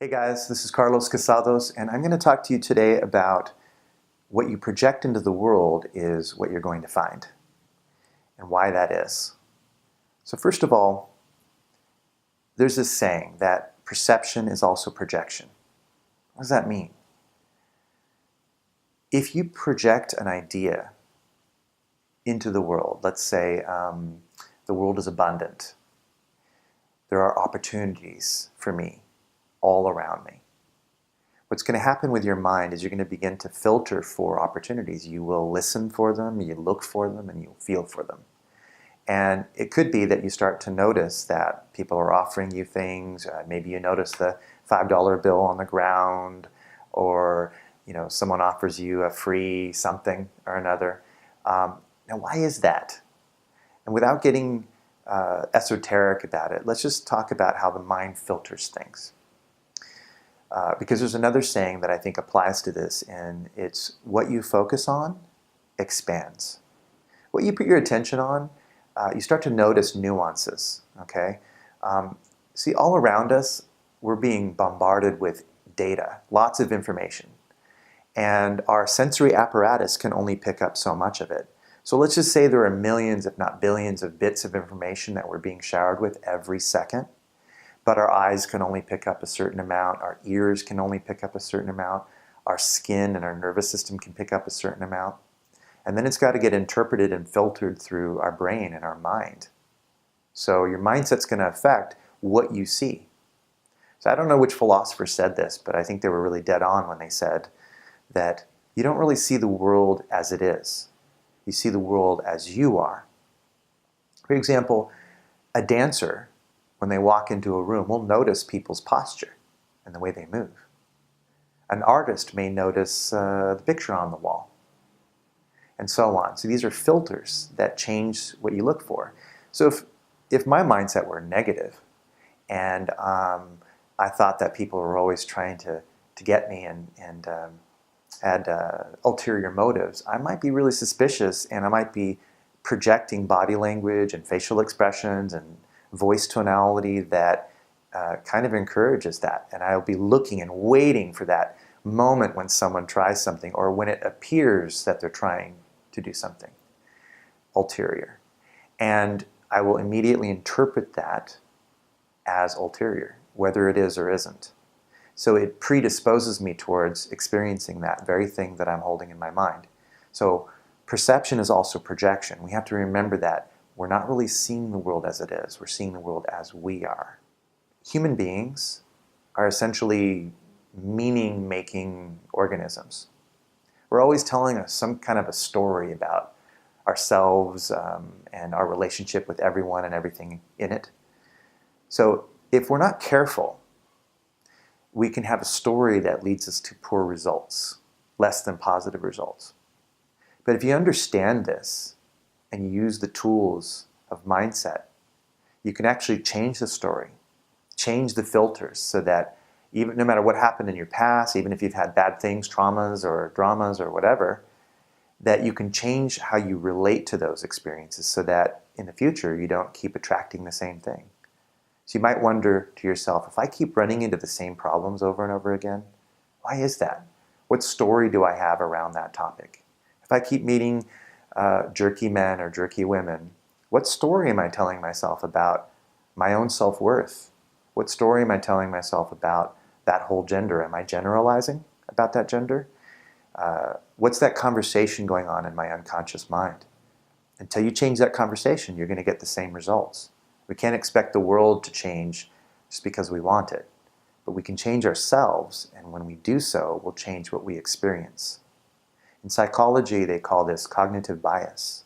Hey guys, this is Carlos Casados, and I'm going to talk to you today about what you project into the world is what you're going to find, and why that is. So first of all, there's this saying that perception is also projection. What does that mean? If you project an idea into the world, let's say the world is abundant, there are opportunities for me all around me. What's going to happen with your mind is you're going to begin to filter for opportunities. You will listen for them, you look for them, and you'll feel for them. And it could be that you start to notice that people are offering you things. Maybe you notice the $5 bill on the ground, or someone offers you a free something or another. Now, why is that? And without getting esoteric about it, let's just talk about how the mind filters things. Because there's another saying that I think applies to this, and it's what you focus on expands. What you put your attention on, you start to notice nuances, okay? See, all around us, we're being bombarded with data, lots of information. And our sensory apparatus can only pick up so much of it. So let's just say there are millions, if not billions, of bits of information that we're being showered with every second. But our eyes can only pick up a certain amount, our ears can only pick up a certain amount, our skin and our nervous system can pick up a certain amount. And then it's got to get interpreted and filtered through our brain and our mind. So your mindset's going to affect what you see. So I don't know which philosopher said this, but I think they were really dead on when they said that you don't really see the world as it is. You see the world as you are. For example, a dancer, when they walk into a room, will notice people's posture and the way they move. An artist may notice the picture on the wall, and so on. So these are filters that change what you look for. So if my mindset were negative, and I thought that people were always trying to get me and had ulterior motives, I might be really suspicious, and I might be projecting body language and facial expressions and voice tonality that kind of encourages that. And I'll be looking and waiting for that moment when someone tries something, or when it appears that they're trying to do something ulterior. And I will immediately interpret that as ulterior, whether it is or isn't. So it predisposes me towards experiencing that very thing that I'm holding in my mind. So perception is also projection. We have to remember that we're not really seeing the world as it is. We're seeing the world as we are. Human beings are essentially meaning-making organisms. We're always telling us some kind of a story about ourselves and our relationship with everyone and everything in it. So if we're not careful, we can have a story that leads us to poor results, less than positive results. But if you understand this, and you use the tools of mindset, you can actually change the story, change the filters, so that even no matter what happened in your past, even if you've had bad things, traumas or dramas or whatever, that you can change how you relate to those experiences, so that in the future you don't keep attracting the same thing. So you might wonder to yourself, if I keep running into the same problems over and over again, why is that? What story do I have around that topic? If I keep meeting jerky men or jerky women, what story am I telling myself about my own self-worth? What story am I telling myself about that whole gender? Am I generalizing about that gender? What's that conversation going on in my unconscious mind? Until you change that conversation, you're going to get the same results. We can't expect the world to change just because we want it, but we can change ourselves, and when we do so, we'll change what we experience. In psychology, they call this cognitive bias.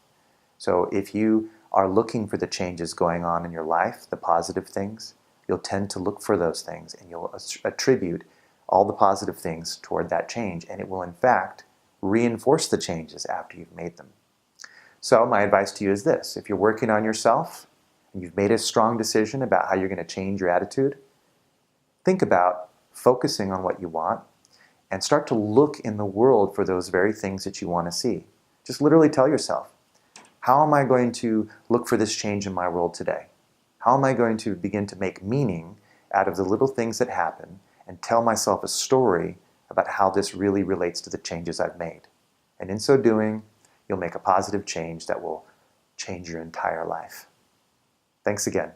So if you are looking for the changes going on in your life, the positive things, you'll tend to look for those things, and you'll attribute all the positive things toward that change, and it will in fact reinforce the changes after you've made them. So my advice to you is this: if you're working on yourself and you've made a strong decision about how you're going to change your attitude, think about focusing on what you want and start to look in the world for those very things that you want to see. Just literally tell yourself, how am I going to look for this change in my world today? How am I going to begin to make meaning out of the little things that happen and tell myself a story about how this really relates to the changes I've made. And in so doing, you'll make a positive change that will change your entire life. Thanks again.